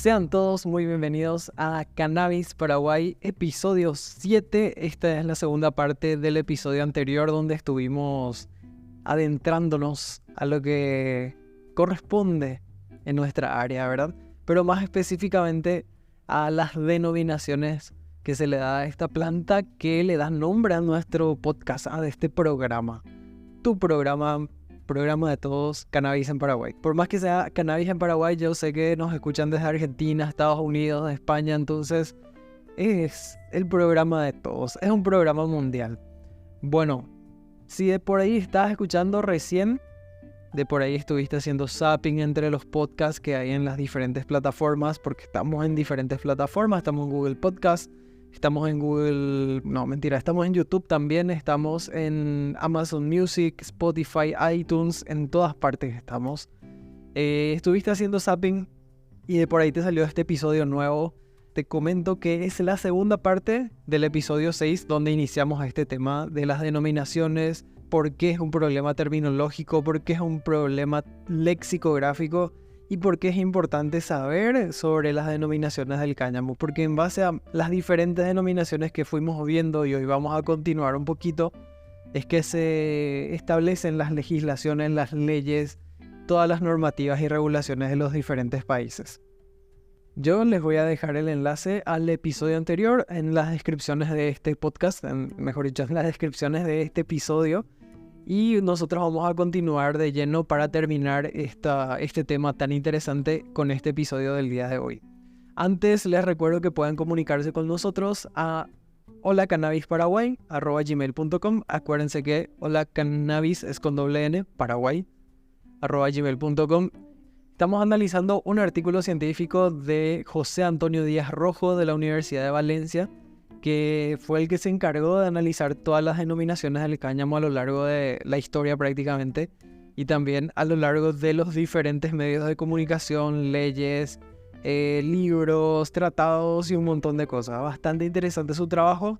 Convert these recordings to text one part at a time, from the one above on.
Sean todos muy bienvenidos a Cannabis Paraguay, episodio 7. Esta es la segunda parte del episodio anterior donde estuvimos adentrándonos a lo que corresponde en nuestra área, ¿verdad? Pero más específicamente a las denominaciones que se le da a esta planta que le da nombre a nuestro podcast, a este programa. Tu programa de todos, Cannabis en Paraguay. Por más que sea Cannabis en Paraguay, yo sé que nos escuchan desde Argentina, Estados Unidos, España, entonces es el programa de todos, es un programa mundial. Bueno, si de por ahí estás escuchando recién, de por ahí estuviste haciendo zapping entre los podcasts que hay en las diferentes plataformas, porque estamos en diferentes plataformas, estamos en Google Podcast, estamos en estamos en YouTube también, estamos en Amazon Music, Spotify, iTunes, en todas partes estamos. Estuviste haciendo zapping y de por ahí te salió este episodio nuevo. Te comento que es la segunda parte del episodio 6 donde iniciamos este tema de las denominaciones, por qué es un problema terminológico, por qué es un problema lexicográfico y por qué es importante saber sobre las denominaciones del cáñamo. Porque en base a las diferentes denominaciones que fuimos viendo y hoy vamos a continuar un poquito, es que se establecen las legislaciones, las leyes, todas las normativas y regulaciones de los diferentes países. Yo les voy a dejar el enlace al episodio anterior en las descripciones de este podcast, mejor dicho, en las descripciones de este episodio. Y nosotros vamos a continuar de lleno para terminar este tema tan interesante con este episodio del día de hoy. Antes les recuerdo que pueden comunicarse con nosotros a holacannabisparaguay@gmail.com. Acuérdense que holacannabis es con doble N, Paraguay, @gmail.com. Estamos analizando un artículo científico de José Antonio Díaz Rojo de la Universidad de Valencia, que fue el que se encargó de analizar todas las denominaciones del cáñamo a lo largo de la historia prácticamente, y también a lo largo de los diferentes medios de comunicación, leyes, libros, tratados y un montón de cosas. Bastante interesante su trabajo.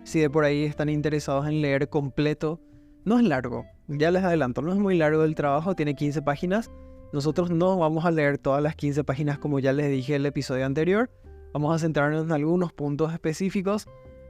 Si de por ahí están interesados en leer completo, no es largo, ya les adelanto, no es muy largo el trabajo, tiene 15 páginas. Nosotros no vamos a leer todas las 15 páginas como ya les dije en el episodio anterior. Vamos a centrarnos en algunos puntos específicos,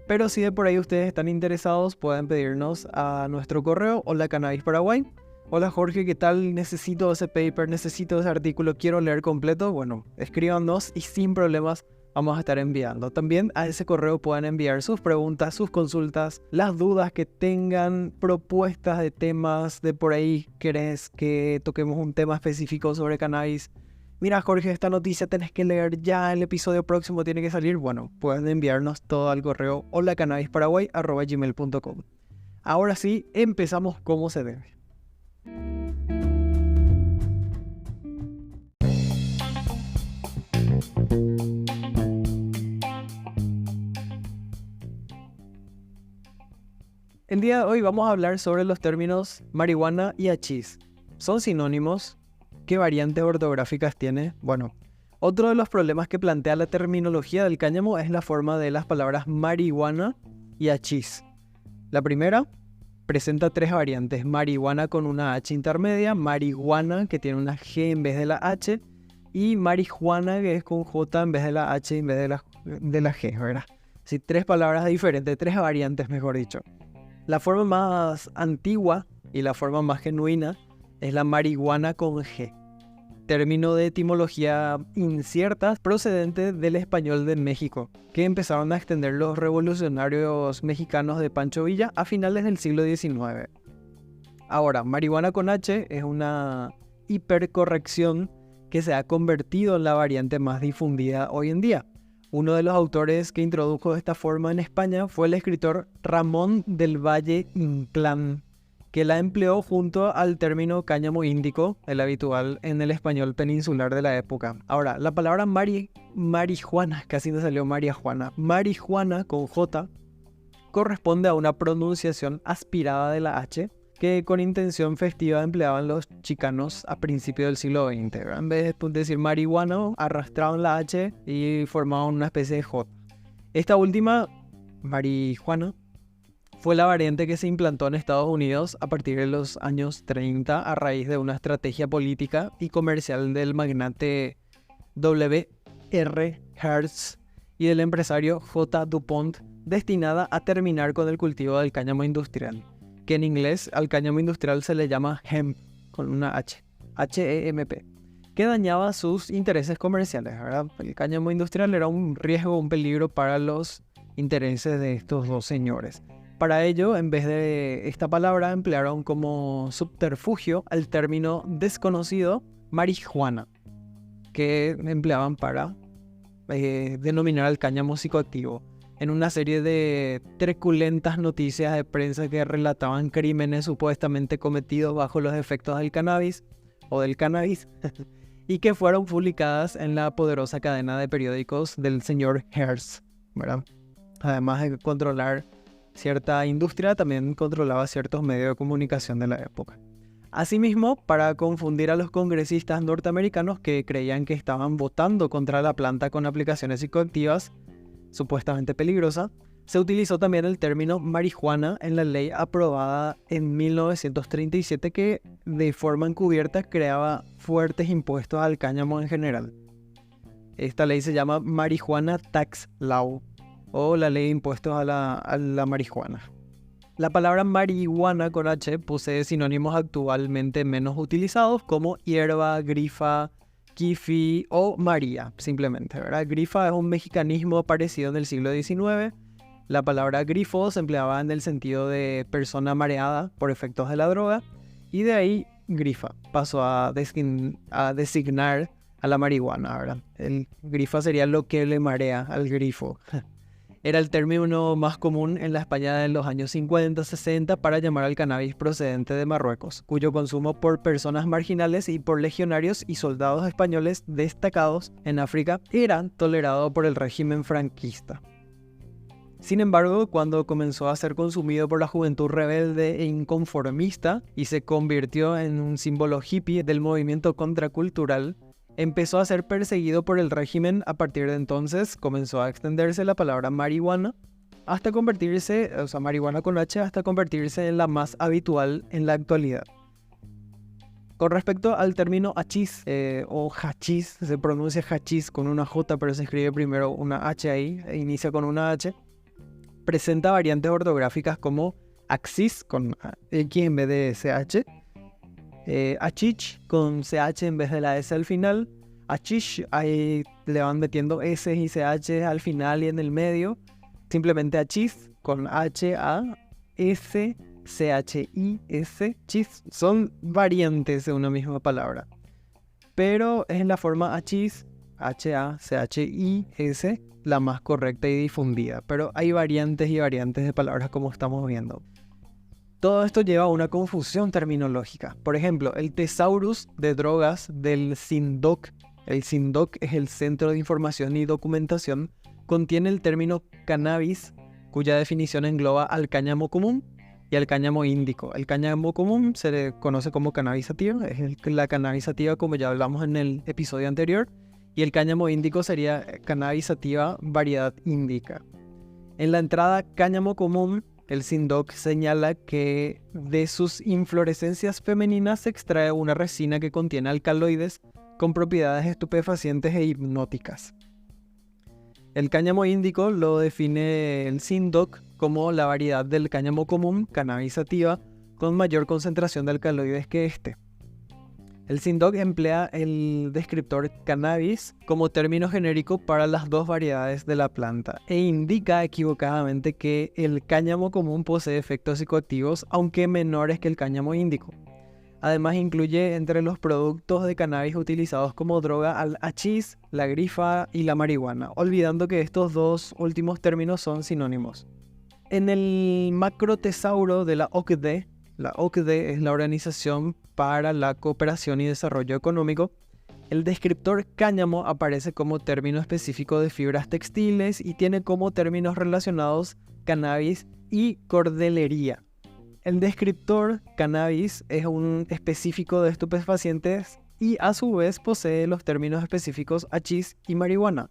pero si de por ahí ustedes están interesados, pueden pedirnos a nuestro correo, Hola Cannabis Paraguay. Hola Jorge, ¿qué tal? Necesito ese paper, necesito ese artículo, quiero leer completo. Bueno, escríbanos y sin problemas vamos a estar enviando. También a ese correo pueden enviar sus preguntas, sus consultas, las dudas que tengan, propuestas de temas de por ahí. ¿Querés que toquemos un tema específico sobre cannabis? Mira Jorge, esta noticia tenés que leer ya, el episodio próximo tiene que salir. Bueno, pueden enviarnos todo al correo holacannabisparaguay@gmail.com. Ahora sí, empezamos como se debe. El día de hoy vamos a hablar sobre los términos marihuana y hachís. ¿Son sinónimos? ¿Qué variantes ortográficas tiene? Bueno, otro de los problemas que plantea la terminología del cáñamo es la forma de las palabras marihuana y hachís. La primera presenta 3 variantes: marihuana con una H intermedia, marihuana que tiene una G en vez de la H y marijuana que es con J en vez de la H en vez de la G, ¿verdad? Sí, 3 palabras diferentes, 3 variantes mejor dicho. La forma más antigua y la forma más genuina es la marihuana con G, término de etimología incierta procedente del español de México, que empezaron a extender los revolucionarios mexicanos de Pancho Villa a finales del siglo XIX. Ahora, marihuana con H es una hipercorrección que se ha convertido en la variante más difundida hoy en día. Uno de los autores que introdujo esta forma en España fue el escritor Ramón del Valle Inclán, que la empleó junto al término cáñamo índico, el habitual en el español peninsular de la época. Ahora, la palabra marihuana, casi me salió marihuana, marihuana con J, corresponde a una pronunciación aspirada de la H, que con intención festiva empleaban los chicanos a principios del siglo XX. En vez de decir marihuana, arrastraban la H y formaban una especie de J. Esta última, marihuana, fue la variante que se implantó en Estados Unidos a partir de los años 30 a raíz de una estrategia política y comercial del magnate W. R. Hertz y del empresario J. DuPont, destinada a terminar con el cultivo del cáñamo industrial, que en inglés al cáñamo industrial se le llama hemp, con una H, H-E-M-P, que dañaba sus intereses comerciales, ¿verdad? El cáñamo industrial era un riesgo, un peligro para los intereses de estos dos señores. Para ello, en vez de esta palabra, emplearon como subterfugio el término desconocido marihuana, que empleaban para denominar al cáñamo psicoactivo, en una serie de truculentas noticias de prensa que relataban crímenes supuestamente cometidos bajo los efectos del cannabis y que fueron publicadas en la poderosa cadena de periódicos del señor Hearst, ¿verdad? Además de controlar cierta industria, también controlaba ciertos medios de comunicación de la época. Asimismo, para confundir a los congresistas norteamericanos que creían que estaban votando contra la planta con aplicaciones psicoactivas supuestamente peligrosas, se utilizó también el término marihuana en la ley aprobada en 1937 que de forma encubierta creaba fuertes impuestos al cáñamo en general. Esta ley se llama Marijuana Tax Law o la ley de impuestos a la marihuana. La palabra marihuana con H posee sinónimos actualmente menos utilizados como hierba, grifa, kifi o María, simplemente, ¿verdad? Grifa es un mexicanismo aparecido en el siglo XIX. La palabra grifo se empleaba en el sentido de persona mareada por efectos de la droga y de ahí grifa pasó a designar a la marihuana, ¿verdad? El grifa sería lo que le marea al grifo. Era el término más común en la España de los años 50-60 para llamar al cannabis procedente de Marruecos, cuyo consumo por personas marginales y por legionarios y soldados españoles destacados en África era tolerado por el régimen franquista. Sin embargo, cuando comenzó a ser consumido por la juventud rebelde e inconformista y se convirtió en un símbolo hippie del movimiento contracultural, empezó a ser perseguido por el régimen. A partir de entonces comenzó a extenderse la palabra marihuana hasta convertirse, o sea, marihuana con H, hasta convertirse en la más habitual en la actualidad. Con respecto al término hachís o hachís, se pronuncia hachís con una J, pero se escribe primero una H ahí, e inicia con una H. Presenta variantes ortográficas como axis con X en vez de CH, achich con CH en vez de la S al final, achish ahí le van metiendo S y CH al final y en el medio, simplemente achis con H-A-S, C-H-I-S, chis, son variantes de una misma palabra, pero es en la forma achis, H-A-C-H-I-S, la más correcta y difundida, pero hay variantes y variantes de palabras como estamos viendo. Todo esto lleva a una confusión terminológica. Por ejemplo, el thesaurus de drogas del CINDOC, el CINDOC es el Centro de Información y Documentación, contiene el término cannabis, cuya definición engloba al cáñamo común y al cáñamo índico. El cáñamo común se le conoce como cannabis sativa, es la cannabis sativa como ya hablamos en el episodio anterior, y el cáñamo índico sería cannabis sativa variedad índica. En la entrada cáñamo común, el CINDOC señala que de sus inflorescencias femeninas se extrae una resina que contiene alcaloides con propiedades estupefacientes e hipnóticas. El cáñamo índico lo define el CINDOC como la variedad del cáñamo común, cannabis sativa, con mayor concentración de alcaloides que este. El CINDOC emplea el descriptor cannabis como término genérico para las dos variedades de la planta e indica equivocadamente que el cáñamo común posee efectos psicoactivos, aunque menores que el cáñamo índico. Además incluye entre los productos de cannabis utilizados como droga al hachís, la grifa y la marihuana, olvidando que estos dos últimos términos son sinónimos. En el macrotesauro de la OCDE, la OCDE es la Organización para la Cooperación y Desarrollo Económico, el descriptor cáñamo aparece como término específico de fibras textiles y tiene como términos relacionados cannabis y cordelería. El descriptor cannabis es un específico de estupefacientes y a su vez posee los términos específicos hachís y marihuana.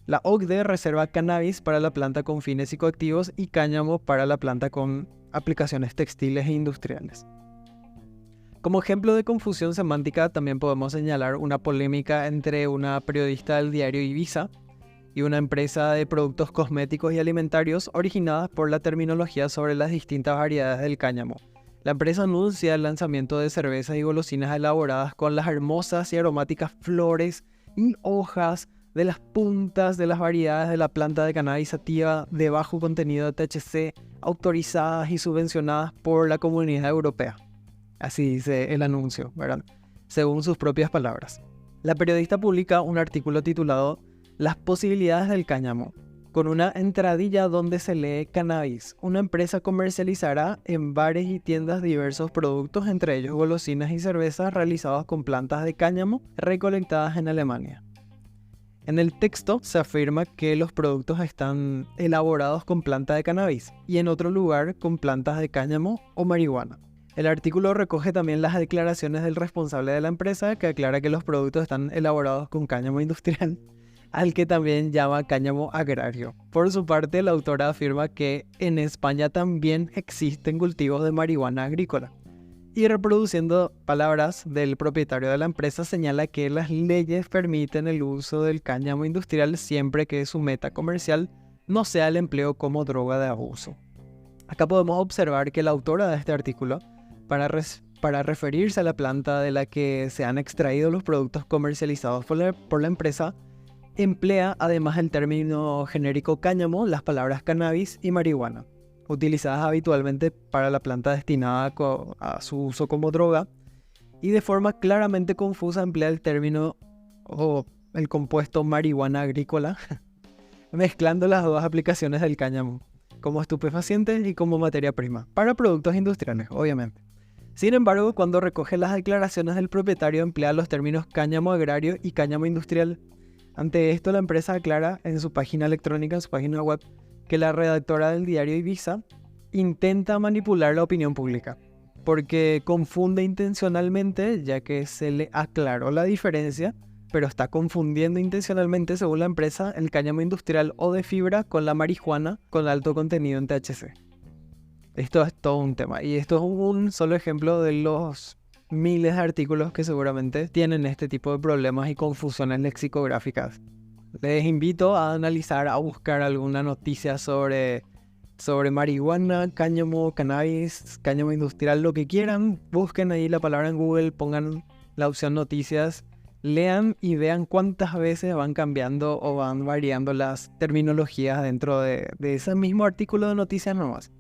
La OCDE reserva cannabis para la planta con fines psicoactivos y cáñamo para la planta con aplicaciones textiles e industriales. Como ejemplo de confusión semántica también podemos señalar una polémica entre una periodista del diario Ibiza y una empresa de productos cosméticos y alimentarios originadas por la terminología sobre las distintas variedades del cáñamo. La empresa anuncia el lanzamiento de cervezas y golosinas elaboradas con las hermosas y aromáticas flores y hojas de las puntas de las variedades de la planta de cannabis sativa de bajo contenido de THC, autorizadas y subvencionadas por la Comunidad Europea. Así dice el anuncio, ¿verdad? Según sus propias palabras. La periodista publica un artículo titulado "Las posibilidades del cáñamo", con una entradilla donde se lee cannabis. Una empresa comercializará en bares y tiendas diversos productos, entre ellos golosinas y cervezas realizadas con plantas de cáñamo recolectadas en Alemania. En el texto se afirma que los productos están elaborados con planta de cannabis y en otro lugar con plantas de cáñamo o marihuana. El artículo recoge también las declaraciones del responsable de la empresa, que aclara que los productos están elaborados con cáñamo industrial, al que también llama cáñamo agrario. Por su parte, la autora afirma que en España también existen cultivos de marihuana agrícola. Y reproduciendo palabras del propietario de la empresa, señala que las leyes permiten el uso del cáñamo industrial siempre que su meta comercial no sea el empleo como droga de abuso. Acá podemos observar que la autora de este artículo, para referirse a la planta de la que se han extraído los productos comercializados por la empresa, emplea además del término genérico cáñamo las palabras cannabis y marihuana, utilizadas habitualmente para la planta destinada a su uso como droga, y de forma claramente confusa emplea el término o el compuesto marihuana agrícola, mezclando las dos aplicaciones del cáñamo, como estupefaciente y como materia prima, para productos industriales, obviamente. Sin embargo, cuando recoge las declaraciones del propietario, emplea los términos cáñamo agrario y cáñamo industrial. Ante esto, la empresa aclara en su página electrónica, en su página web, que la redactora del diario Ibiza intenta manipular la opinión pública, porque confunde intencionalmente, ya que se le aclaró la diferencia, pero está confundiendo intencionalmente, según la empresa, el cáñamo industrial o de fibra con la marihuana con alto contenido en THC. Esto es todo un tema, y esto es un solo ejemplo de los miles de artículos que seguramente tienen este tipo de problemas y confusiones lexicográficas. Les invito a analizar, a buscar alguna noticia sobre marihuana, cáñamo, cannabis, cáñamo industrial, lo que quieran. Busquen ahí la palabra en Google, pongan la opción noticias, lean y vean cuántas veces van cambiando o van variando las terminologías dentro de ese mismo artículo de noticias nomás.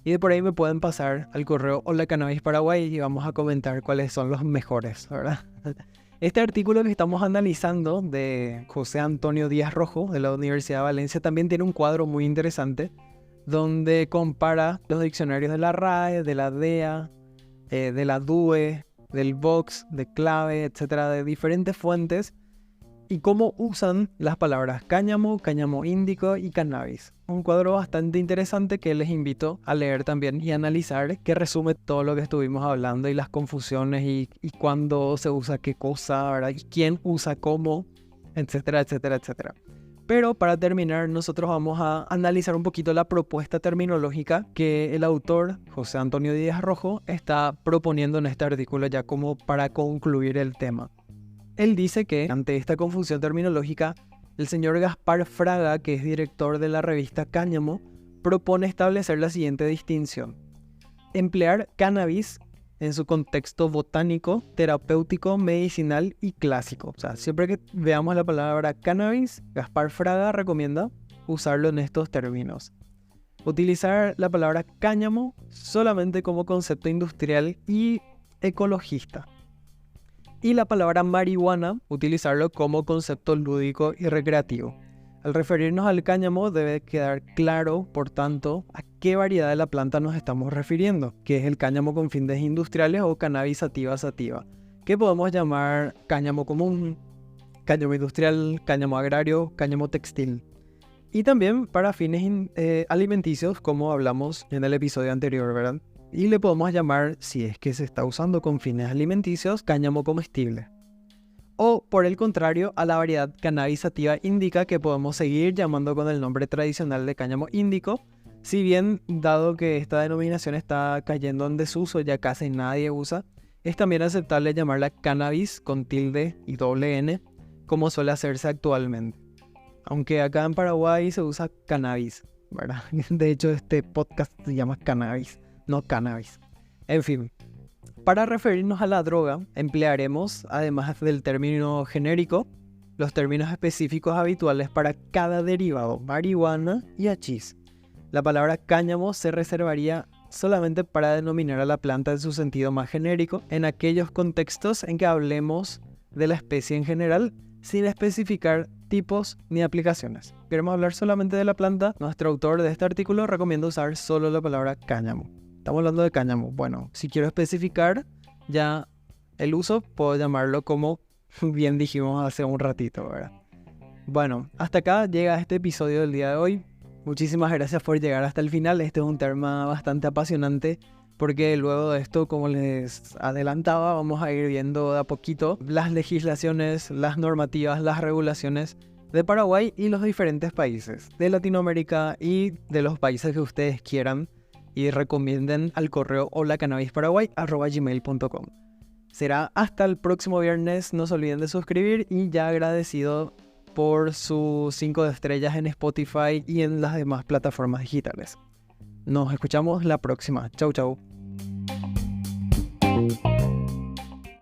Y de por ahí me pueden pasar al correo Hola Cannabis Paraguay y vamos a comentar cuáles son los mejores, ¿verdad? Este artículo que estamos analizando de José Antonio Díaz Rojo de la Universidad de Valencia también tiene un cuadro muy interesante donde compara los diccionarios de la RAE, de la DEA, de la DUE, del Vox, de Clave, etcétera, de diferentes fuentes, y cómo usan las palabras cáñamo, cáñamo índico y cannabis. Un cuadro bastante interesante que les invito a leer también y analizar, que resume todo lo que estuvimos hablando y las confusiones y cuándo se usa qué cosa, ¿verdad? Y quién usa cómo, etcétera, etcétera, etcétera. Pero para terminar, nosotros vamos a analizar un poquito la propuesta terminológica que el autor, José Antonio Díaz Rojo, está proponiendo en este artículo, ya como para concluir el tema. Él dice que, ante esta confusión terminológica, el señor Gaspar Fraga, que es director de la revista Cáñamo, propone establecer la siguiente distinción: emplear cannabis en su contexto botánico, terapéutico, medicinal y clásico. O sea, siempre que veamos la palabra cannabis, Gaspar Fraga recomienda usarlo en estos términos. Utilizar la palabra cáñamo solamente como concepto industrial y ecologista. Y la palabra marihuana, utilizarlo como concepto lúdico y recreativo. Al referirnos al cáñamo debe quedar claro, por tanto, a qué variedad de la planta nos estamos refiriendo, que es el cáñamo con fines industriales o cannabis sativa sativa, que podemos llamar cáñamo común, cáñamo industrial, cáñamo agrario, cáñamo textil. Y también para fines alimenticios, como hablamos en el episodio anterior, ¿verdad? Y le podemos llamar, si es que se está usando con fines alimenticios, cáñamo comestible. O, por el contrario, a la variedad cannabis sativa indica, que podemos seguir llamando con el nombre tradicional de cáñamo índico, si bien, dado que esta denominación está cayendo en desuso, ya casi nadie usa, es también aceptable llamarla cannabis con tilde y doble N, como suele hacerse actualmente. Aunque acá en Paraguay se usa cannabis, ¿verdad? De hecho, este podcast se llama cannabis, no cannabis. En fin, para referirnos a la droga, emplearemos, además del término genérico, los términos específicos habituales para cada derivado, marihuana y hachís. La palabra cáñamo se reservaría solamente para denominar a la planta en su sentido más genérico, en aquellos contextos en que hablemos de la especie en general, sin especificar tipos ni aplicaciones. Queremos hablar solamente de la planta. Nuestro autor de este artículo recomienda usar solo la palabra cáñamo. Estamos hablando de cáñamo. Bueno, si quiero especificar ya el uso, puedo llamarlo como bien dijimos hace un ratito, ¿verdad? Bueno, hasta acá llega este episodio del día de hoy. Muchísimas gracias por llegar hasta el final. Este es un tema bastante apasionante porque luego de esto, como les adelantaba, vamos a ir viendo de a poquito las legislaciones, las normativas, las regulaciones de Paraguay y los diferentes países de Latinoamérica y de los países que ustedes quieran y recomienden al correo holacannabisparaguay@gmail.com. Será hasta el próximo viernes. No se olviden de suscribir y ya agradecido por sus 5 estrellas en Spotify y en las demás plataformas digitales. Nos escuchamos la próxima. Chau, chau.